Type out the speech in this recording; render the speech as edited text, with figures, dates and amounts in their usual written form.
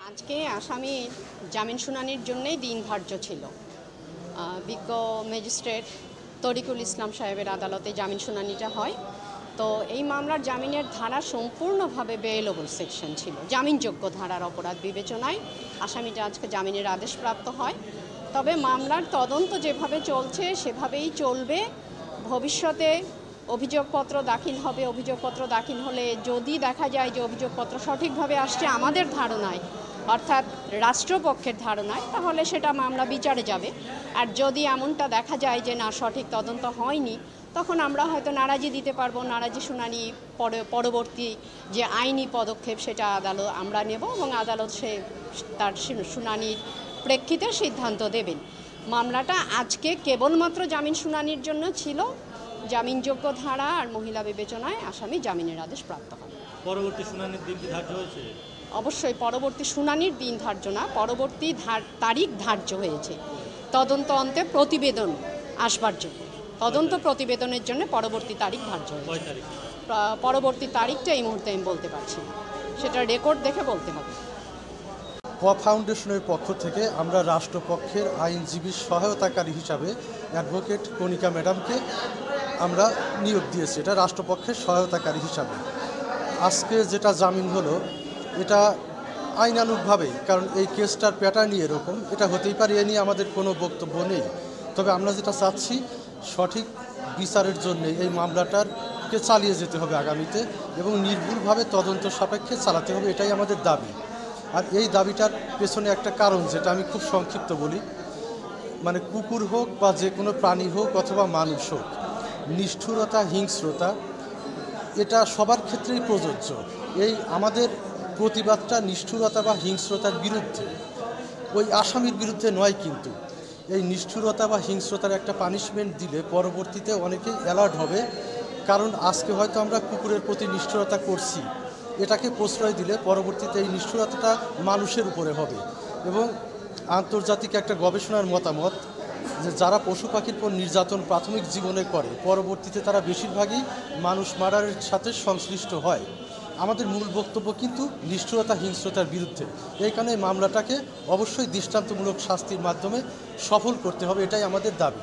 আজকে আসামির জামিন শুনানির জন্যই দিন ধার্য ছিল। বিজ্ঞ ম্যাজিস্ট্রেট তরিকুল ইসলাম সাহেবের আদালতে জামিন শুনানিটা হয়। তো এই মামলার জামিনের ধারা সম্পূর্ণভাবে বেএলেবল সেকশন ছিল, জামিনযোগ্য ধারার অপরাধ বিবেচনায় আসামিটা আজকে জামিনের আদেশ প্রাপ্ত হয়। তবে মামলার তদন্ত যেভাবে চলছে সেভাবেই চলবে। ভবিষ্যতে অভিযোগপত্র দাখিল হবে, অভিযোগপত্র দাখিল হলে যদি দেখা যায় যে অভিযোগপত্র সঠিকভাবে আসছে আমাদের ধারণায়, অর্থাৎ রাষ্ট্রপক্ষের ধারণায়, তাহলে সেটা মামলা বিচারে যাবে। আর যদি এমনটা দেখা যায় যে না, সঠিক তদন্ত হয়নি, তখন আমরা হয়তো নারাজি দিতে পারবো। নারাজি শুনানি পরবর্তী যে আইনি পদক্ষেপ সেটা আদালত আমরা নেব এবং আদালত তার শুনানির প্রেক্ষিতে সিদ্ধান্ত দেবেন। মামলাটা আজকে কেবলমাত্র জামিন শুনানির জন্য ছিল। জামিনযোগ্য ধারা আর মহিলা বিবেচনায় আসামি জামিনের আদেশ প্রাপ্ত হবে। পরবর্তী শুনানির দিন কি ধার্য হয়েছে? অবশ্যই পরবর্তী শুনানির দিন ধার্য না, পরবর্তী তারিখ ধার্য হয়েছে। তদন্ত অন্তে প্রতিবেদন আসবার জন্য, তদন্ত প্রতিবেদনের জন্য পরবর্তী তারিখ ধার্য হয়েছে। পরবর্তী তারিখটা এই মুহূর্তে আমি বলতে পারছি না, সেটা রেকর্ড দেখে বলতে হবে। ফাউন্ডেশনের পক্ষ থেকে আমরা রাষ্ট্রপক্ষের আইনজীবীর সহায়তাকারী হিসাবে অ্যাডভোকেট কণিকা ম্যাডামকে আমরা নিয়োগ দিয়েছি, এটা রাষ্ট্রপক্ষের সহায়তাকারী হিসাবে। আজকে যেটা জামিন হলো এটা আইনানুগভাবেই, কারণ এই কেসটার প্যাটার্নই এরকম, এটা হতেই পারে, এ নিয়ে আমাদের কোনো বক্তব্য নেই। তবে আমরা যেটা চাচ্ছি, সঠিক বিচারের জন্য এই মামলাটাকে চালিয়ে যেতে হবে আগামীতে এবং নির্ভুলভাবে তদন্ত সাপেক্ষে চালাতে হবে, এটাই আমাদের দাবি। আর এই দাবিটার পেছনে একটা কারণ, যেটা আমি খুব সংক্ষিপ্ত বলি, মানে কুকুর হোক বা যে কোনো প্রাণী হোক অথবা মানুষ হোক, নিষ্ঠুরতা, হিংস্রতা এটা সবার ক্ষেত্রেই প্রযোজ্য। এই আমাদের প্রতিবাদটা নিষ্ঠুরতা বা হিংস্রতার বিরুদ্ধে, ওই আসামির বিরুদ্ধে নয়। কিন্তু এই নিষ্ঠুরতা বা হিংস্রতার একটা পানিশমেন্ট দিলে পরবর্তীতে অনেকেই অ্যালার্ট হবে, কারণ আজকে হয়তো আমরা কুকুরের প্রতি নিষ্ঠুরতা করছি, এটাকে প্রশ্রয় দিলে পরবর্তীতে এই নিষ্ঠুরতাটা মানুষের উপরে হবে। এবং আন্তর্জাতিক একটা গবেষণার মতামত যে যারা পশু পাখির উপর নির্যাতন প্রাথমিক জীবনে করে, পরবর্তীতে তারা বেশিরভাগই মানুষ মার্ডারের সাথে সংশ্লিষ্ট হয়। আমাদের মূল বক্তব্য কিন্তু নিষ্ঠুরতা, হিংস্রতার বিরুদ্ধে। এই কারণে মামলাটাকে অবশ্যই দৃষ্টান্তমূলক শাস্তির মাধ্যমে সফল করতে হবে, এটাই আমাদের দাবি।